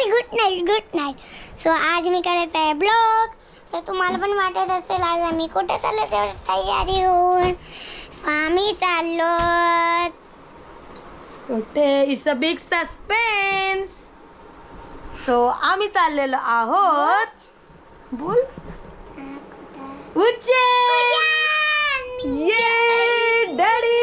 Good night. So आज मी करत आहे ब्लॉग. तर तुम्हाला पण वाटत असेल आज आम्ही कुठे चाललो तेवढं तयारी होऊन. आम्ही चाललो कुठे? It's a big suspense. So आम्ही चाललेलो आहोत. बोल. उज्जैन. ये daddy.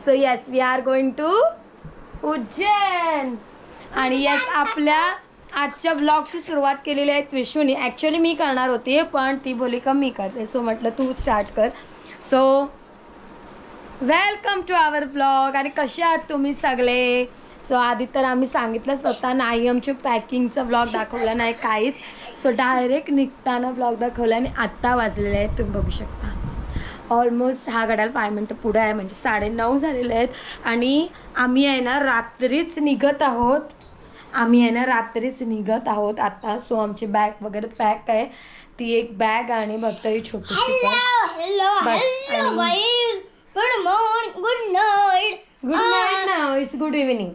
So yes we are going to Ujjain. आणि यस आपल्या आजच्या ब्लॉगची सुरुवात केलेली आहे विशूनी. ॲक्च्युली मी करणार होती पण ती बोली का मी करते. सो म्हटलं तू स्टार्ट कर. So welcome to our blog. आणि कसे आहात तुम्ही सगळे? सो आधी तर आम्ही सांगितलंच होता नाही आमच्या पॅकिंगचा ब्लॉग दाखवला नाही काहीच. सो डायरेक्ट निघताना ब्लॉग दाखवला आणि आत्ता वाजलेले आहेत तुम्ही बघू शकता. ऑलमोस्ट हा घड्याळ 5 मिनटं पुढे आहे म्हणजे 9:30 झालेले आहेत. आणि आम्ही आहे ना रात्रीच निघत आहोत आता. सो आमची बॅग वगैरे पॅक आहे. ती एक बॅग आणि बघता ही छोटीशी गुड नाईट ना. It's good evening.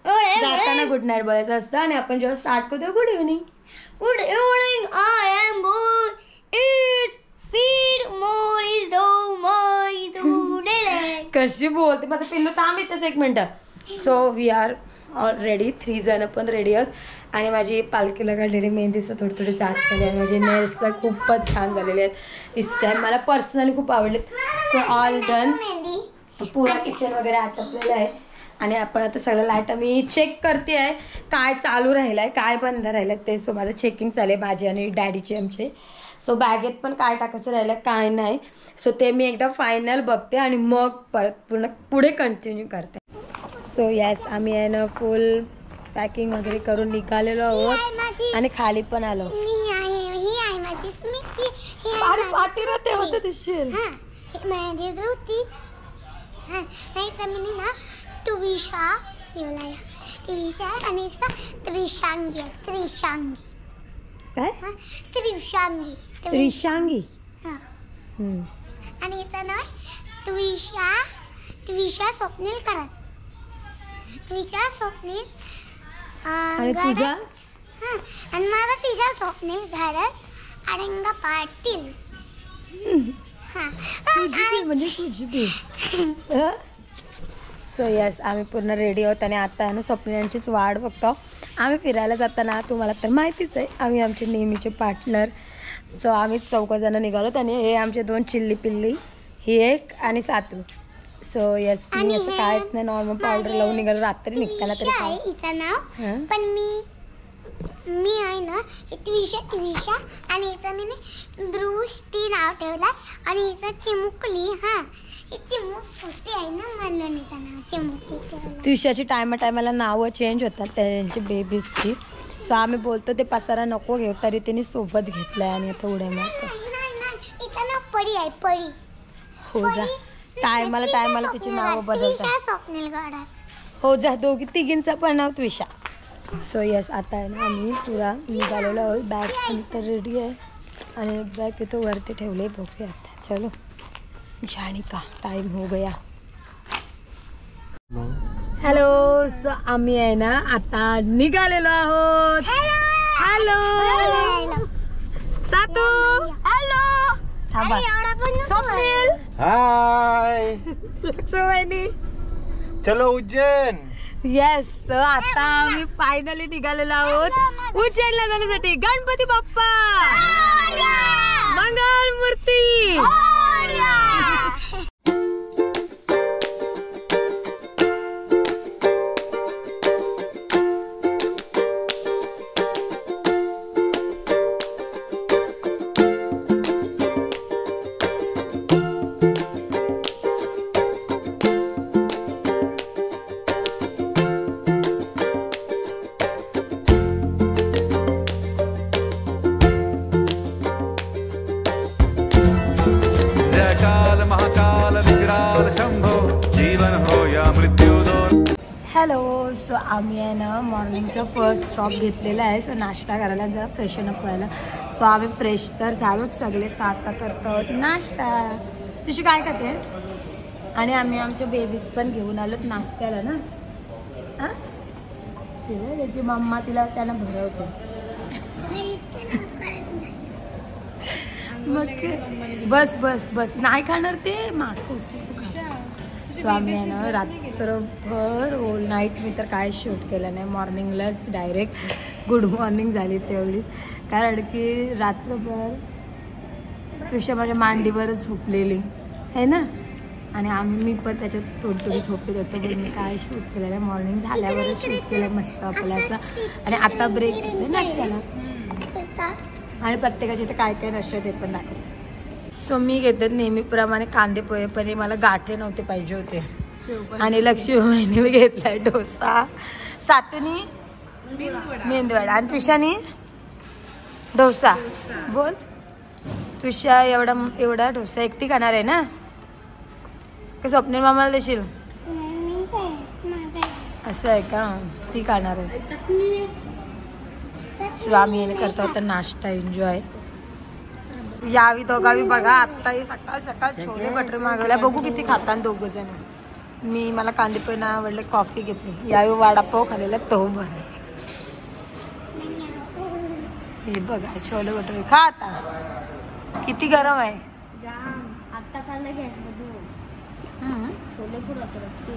जाताना गुड नाईट बोलायचं असतं आणि आपण जेव्हा स्टार्ट करतो good evening. I am good. It feed more is though my today. कशी बोलते माझं पिल्लू. थांब इथेच 1 मिनिट. सो वी आर ऑलरेडी 3 जण पण रेडी आहोत. आणि माझी पालखीला काढलेली मेहंदीचं थोडी जात झाली आहे. माझे नेल्स तर खूपच छान झालेले आहेत इस टाईम. मला पर्सनली खूप आवडले. So all done. पुरा किचन वगैरे आटपलेलं आहे. आणि आपण आता सगळं लाईट मी चेक करते आहे काय चालू राहिलं आहे काय बंद राहिलं आहे ते. सो माझं चेकिंग चालू आहे भाजी आणि डॅडीचे आमचे. सो बॅगेत पण काय टाकायचं राहिलं काय नाही. सो ते मी एकदा फायनल बघते आणि मग परत पुढे कंटिन्यू करते. सो यस आम्ही आहे ना फुल पॅकिंग वगैरे करून निघालेलो आहोत आणि खाली पण आलो. पाठी राहते होते दिसशील. त्रिशांगी आणि त्रिशांगी काय त्रिशांगी त्रिशांगी आणि हिचं नाव त्विषा स्वप्नील करत. त्विषा स्वप्नील आणि तुझा आणि माझा त्विषा स्वप्नील घरत अडंग पाटील. म्हणजे तुझी. सो यस आम्ही पूर्ण रेडी आहोत आणि आता आहे ना स्वप्नांचीच वाट बघतो. आम्ही फिरायला जाताना तुम्हाला तर माहितीच आहे आम्ही आमचे नेहमीचे पार्टनर. सो आम्हीच 4 जण निघालोत आणि हे आमचे 2 चिल्ली पिल्ली ही एक आणि सातू. सो यस मी असं कायच नाही नॉर्मल पावडर लावून निघालो रात्री निघताना तरी काय. हिचं नाव पण मी आहे ना त्विषा आणि हिचं मी दृष्टी नाव ठेवलं. आणि हिचं चिमुकली त्विषाची टायमाला नावं चेंज होतात त्यांची बेबीजची. सो आम्ही बोलतो ते पसारा नको घेऊ तरी तिने सोबत घेतलाय आणि आता उड्या मारतो. हो जा टायमाला तिची नावं बदलतात. हो जा दोघी तिघींचा पण नाव त्विषा. सो यस आता आहे ना आम्ही पुरा निघालेलो आहोत. बॅग पण तर रेडी आहे आणि बॅग तिथं वरती ठेवले बघूया आता. चलो जाने का टाइम हो गया. हॅलो. सो आम्ही आहे ना आता निघालेलो आहोत. हॅलो सातू. हॅलो थांबा. स्वप्नील हाय. लक्ष्मी. चलो उज्जैन. येस. सो आता आम्ही फायनली निघालेलो आहोत उज्जैनला जाण्यासाठी. गणपती बाप्पा मंगल मूर्ती. हॅलो. सो आम्ही आहे ना मॉर्निंगचा फर्स्ट स्टॉप घेतलेला आहे. सो नाश्ता करायला जरा फ्रेशन अप व्हायला. सो आम्ही फ्रेश तर झालोच सगळे. 7 करतो नाश्ता. तुझी काय खाते? आणि आम्ही आमच्या बेबीज पण घेऊन आलोत नाश्त्याला ना. व्यवस्थित. त्याची मम्मा त्यांना भरवते. मग बस बस बस नाही खाणार ते मागूस. स्वामी आहे ना रात्रभर होल नाईट मी तर काय शूट केलं नाही. मॉर्निंगलाच डायरेक्ट गुड मॉर्निंग झाली तेवढीच. कारण की रात्रभर तुझ्या माझ्या मांडीवरच झोपलेली आहे ना. आणि मी पण त्याच्यात थोडी झोपत होतो. पण मी काय शूट केलं नाही. मॉर्निंग झाल्यावरच शूट केलं मस्त आपलं असं. आणि आता ब्रेक घेतले नाश्त्याला. आणि प्रत्येकाचे इथे काय काय नसतं ते पण दाखवते. सो मी घेते नेहमीप्रमाणे कांदे पोहे. पण मला गाठे नव्हते पाहिजे होते. आणि लक्ष्मीबाईने मी घेतलाय डोसा. सातूनी मेंदूवडा आणि तुषानी डोसा. बोल तुषा एवढा डोसा एकटी खाणार आहे ना. का स्वप्नील मामाला देशील. असं आहे का. ती खाणार आहे. आम्ही करता होता नाश्ता एन्जॉय. यावी दोघावी बघा. आत्ताही सकाळ सकाळ छोले भटुरे मागवल्या. बघू किती खातात दोघ जण. मला कांदे पण आवडले. कॉफी घेतली. यावी वडापाव खाल्लेला तो बरं. हे बघा छोले भटुरे खा. आता किती गरम आहे. आता चाललं गॅस मधून छोले पुरा करत.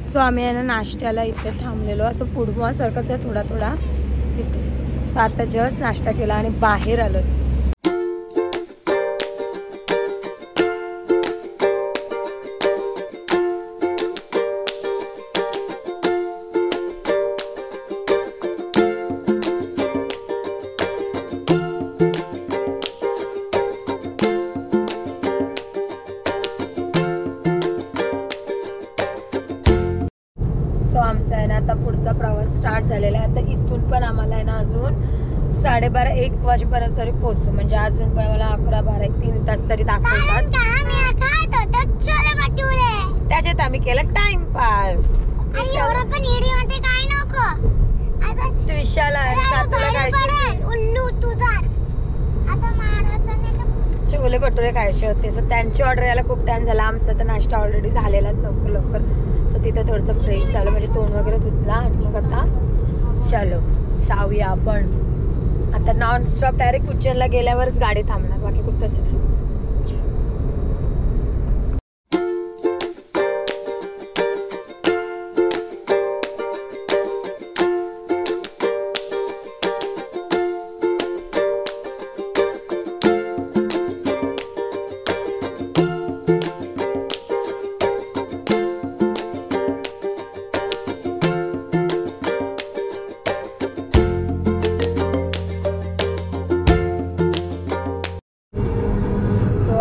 सो आम्ही आहे ना नाश्त्याला इथे थांबलेलो. असं फूडमॉल सारखंच आहे थोडा थोडा इथे. सो आता जस्ट नाश्ता केला आणि बाहेर आलो. आमचा आहे ना आता पुढचा प्रवास स्टार्ट झालेला आहे. आता इथून पण आम्हाला आहे ना अजून 12:30-1 वाजेपर्यंत तरी पोहोचू. म्हणजे अजून पण मला 11-12 3 तास तरी दाखवतात. त्याच्यात आम्ही केलं टाइमपास. विशाला छोले भटुरे खायचे होते. सो त्यांची ऑर्डर यायला खूप टाइम झाला. आमचा तर नाश्ता ऑलरेडी झालेला लवकर लवकर. सो तिथे थोडंसं ब्रेक झालं. म्हणजे तोंड वगैरे धुतला. आणि मग आता चलो जाऊया आपण. आता नॉनस्टॉप डायरेक्ट उज्जैनला गेल्यावरच गाडी थांबणार. बाकी कुठंच नाही.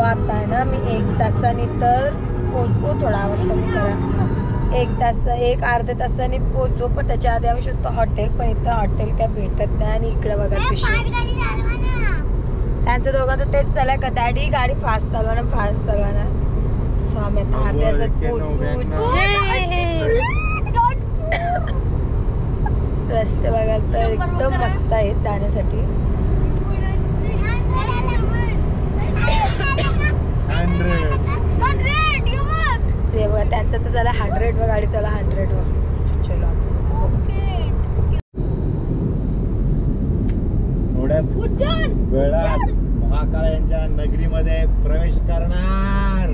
आता आहे ना मी 1 तासाने तर पोचतो. थोडा आवाज कमी करा. 1 तास 1-अर्ध्या तासाने पोचू. पण त्याच्या आधी आम्ही शोधतो हॉटेल. पण इथं हॉटेल काय भेटत नाही. आणि इकडे बघा त्यांचं दोघांचं तेच चालय का डॅडी गाडी फास्ट चालवा ना फास्ट चालवा ना. सो आम्ही आता अर्ध्या तासात पोचू. रस्ते बघा तर एकदम मस्त आहे जाण्यासाठी. त्यांचं तर झालं 100 व गाडी चला 100 व. चलो थोड्याच वेळात महाकाळ यांच्या नगरीमध्ये प्रवेश करणार.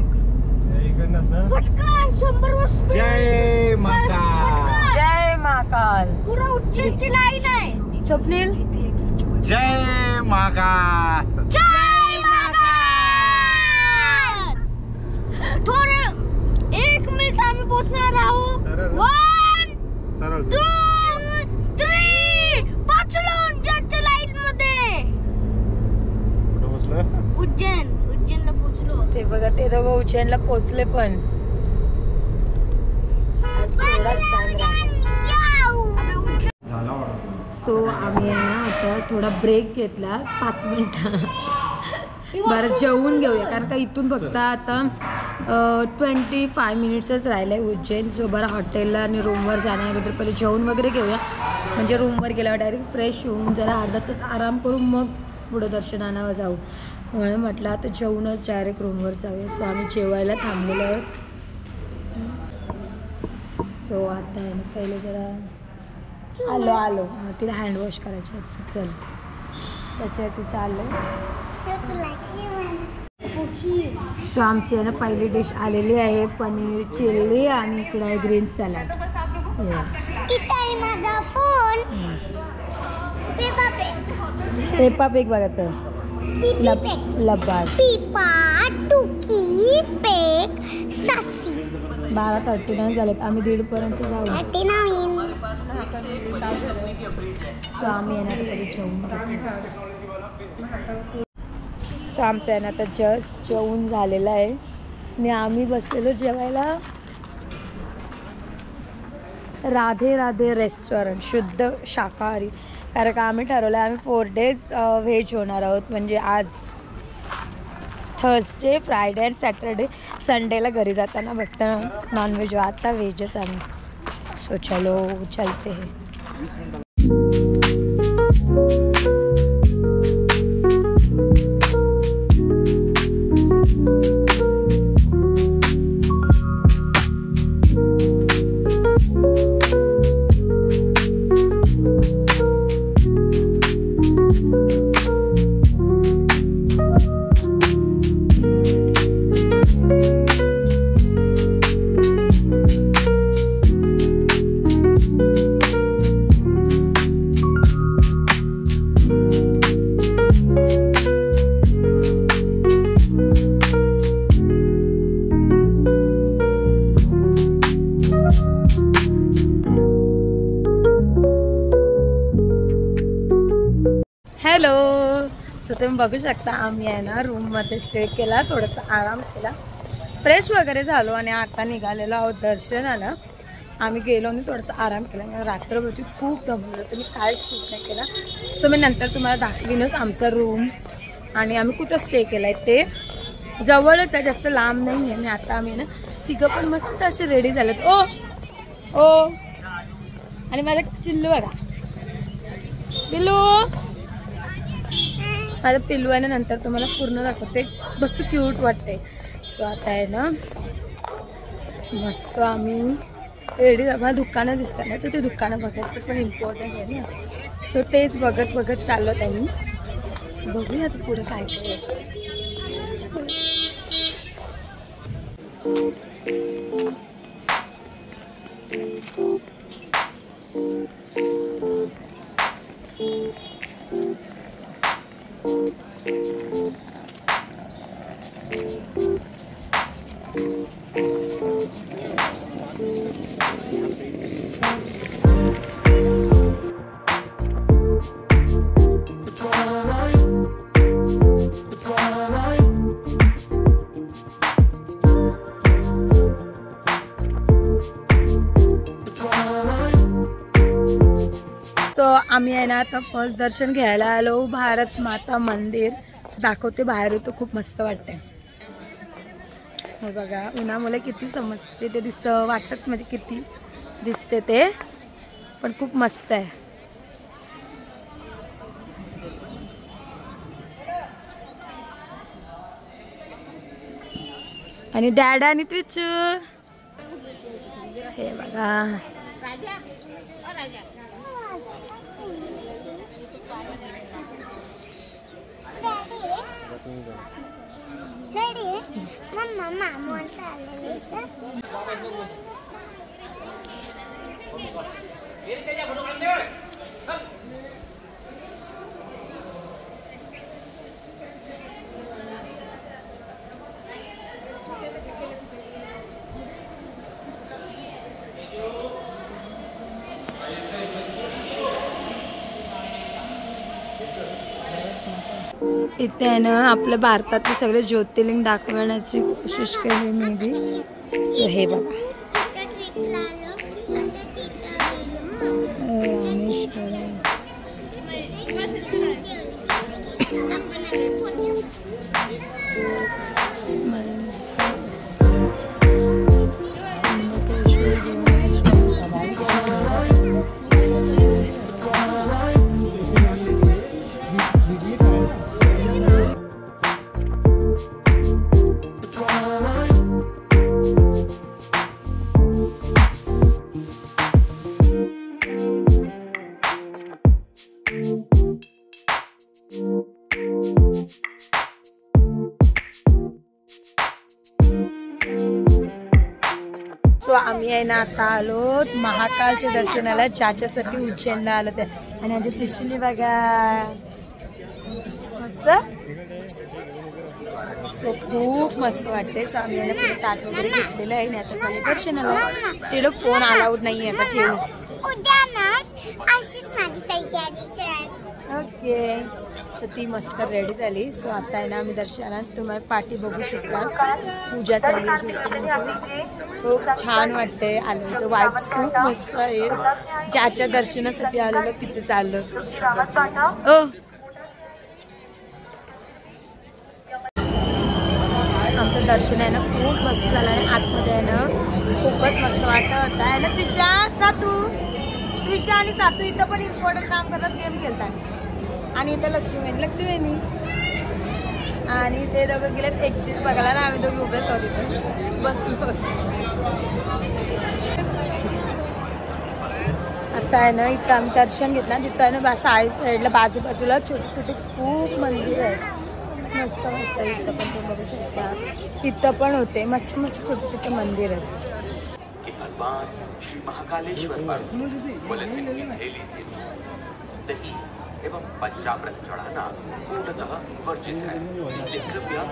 जय महाकाल. जय महाकाल. पुरा उज्जैनची लाईन आहे. स्वप्नील जय महाकाल. जय महाकाल. थोडं 1 मिनिट आम्ही पोहोचणार आहोत. 1 2 3 पोहोचलो उज्जैनच्या लाईन मध्ये. कुठं पोहोचलो. उज्जैनला पोहोचलो. ते बघा ते दोघं उज्जैनला पोहोचले. पण सो आम्ही ना आता थोडा ब्रेक घेतला 5 मिनिटं. बरं जेवून घेऊया. कारण का इथून फक्त आता 25 मिनिट्सच राहिलं आहे उज्जैन. सो बरं हॉटेलला आणि रूमवर जाण्याबद्दल पहिले जेवण वगैरे घेऊया, म्हणजे रूमवर गेल्यावर डायरेक्ट फ्रेश होऊन जरा अर्धा तास आराम करून मग पुढं दर्शनाला जाऊ. म्हणून म्हटलं आता जेवूनच डायरेक्ट रूमवर जाऊया. सो आम्ही जेवायला थांबलेलो आहोत. सो आता आहे ना पहिले जरा आलो तिला हँडवॉश करायची आहे. चल त्याच्यासाठी चाललं. सो आमची आहे ना पहिली डिश आलेली आहे, पनीर चिल्ली आणि इकडे आहे ग्रीन सॅलड. माझा फोन पेपा पेक बघायचं. लब्बाड पिपा टुकी पेक ससी. 12:39 झालेत. आम्ही 1:30 पर्यंत जाऊ. सो आम्ही येणार तरी जेवून घेतो. सो आमचं आहे ना आता जस्ट जेवून झालेलं आहे आणि आम्ही बसलेलो जेवायला राधे राधे रेस्टॉरंट, शुद्ध शाकाहारी. कारण का आम्ही ठरवलं आहे आम्ही 4 days व्हेज होणार आहोत. म्हणजे आज थर्सडे, फ्रायडे अँड सॅटरडे. संडेला घरी जाताना बघता नॉनव्हेज, आता व्हेजच आम्ही. सो चलो चलते हैं. हॅलो. सो तुम्ही बघू शकता आम्ही आहे ना रूममध्ये स्टे केला, थोडासा आराम केला, फ्रेश वगैरे झालो आणि आता निघालेलो आहोत दर्शनाला. आम्ही गेलो आणि थोडासा आराम केला. रात्रभरची खूप दमलो होतो, मी काय शूट नाही केला. सो मी नंतर तुम्हाला दाखवीनच आमचा रूम आणि आम्ही कुठं स्टे केला आहे ते. जवळच आहे, जास्त लांब नाही आहे. आणि आता आम्ही ना तिघं पण मस्त असे रेडी झालेत. ओ ओ आणि माझा चिल्लू बघा, पिल्लू. माझं पिल्लू आहे ना, नंतर तुम्हाला पूर्ण दाखवते, मस्त क्यूट वाटते. सो आता आहे ना मस्त आम्ही रेडी. मला दुकानं दिसतात ना, तर ते दुकानं बघायचं पण इम्पॉर्टंट आहे ना. सो तेच बघत बघत चाललो त्यांनी. सो बघूया आता पुढे काय काय. सो आम्ही आहे ना आता फर्स्ट दर्शन घ्यायला आलो भारत माता मंदिर. दाखवते बाहेर येतो, खूप मस्त वाटते. हो बघा उन्हामुळे किती समजते ते वाटत, म्हणजे किती दिसते ते, पण खूप मस्त आहे. आणि डॅड आणि तुझ हे बघा. इथे आहे ना आपल्या भारतातले सगळे ज्योतिर्लिंग दाखवण्याची कोशिश केली मी बी. सो हे बघा सो आम्ही आहे ना आता आलो महाकालच्या दर्शनाला, ज्याच्यासाठी उज्जैनला आलो ते. आणि आमची त्रिशूली बघा मस्त. सो खूप मस्त वाटते. सो आम्ही पुढे ताट वगैरे घेतलेलं आहे आणि आता चालू दर्शनाला. तिला फोन अलाउड नाही आहे आता, ठेवू. ओके. सो ती मस्त रेडी झाली. सो आता आहे ना आम्ही दर्शनात, तुम्हाला पाठी बघू शकता, पूजा चालली आहे. खूप छान वाटते. आलं तर वाईब्स खूप मस्त आहे. ज्याच्या दर्शनासाठी आलेलं तिथे चाललं. आमचं दर्शन आहे ना खूप मस्त झालं आहे. आतमध्ये आहे ना खूपच मस्त वाटत होतं आहे ना. त्रिशा आणि सातू इथं पण इम्पॉर्टंट काम करतात, गेम खेळतात. आणि इथं लक्ष्मी आणि ते दोघं गेलेत एक्झिट बघायला ना. आम्ही दोघे उभेच आहोत इथं बसलो. आता आहे ना इथं आम्ही दर्शन घेतलं. तिथं आहे ना साईडला बाजूबाजूला छोटे छोटे खूप मंदिर आहेत. मस्त मस्त. इथं पण ते बघू शकता, तिथं पण होते मस्त मस्त छोटे छोटे मंदिर आहेत. श्री महाकालेश्वर पर पॉलिथीन की थैली से दही एवं पंचामृत चढ़ाना पूर्णतः वर्जित है, इसलिए कृपया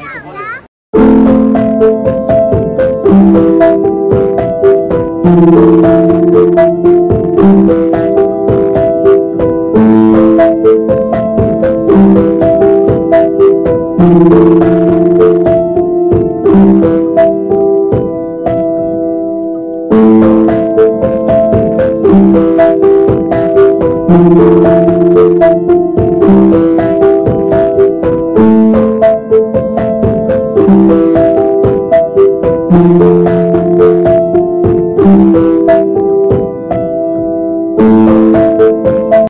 Thank you.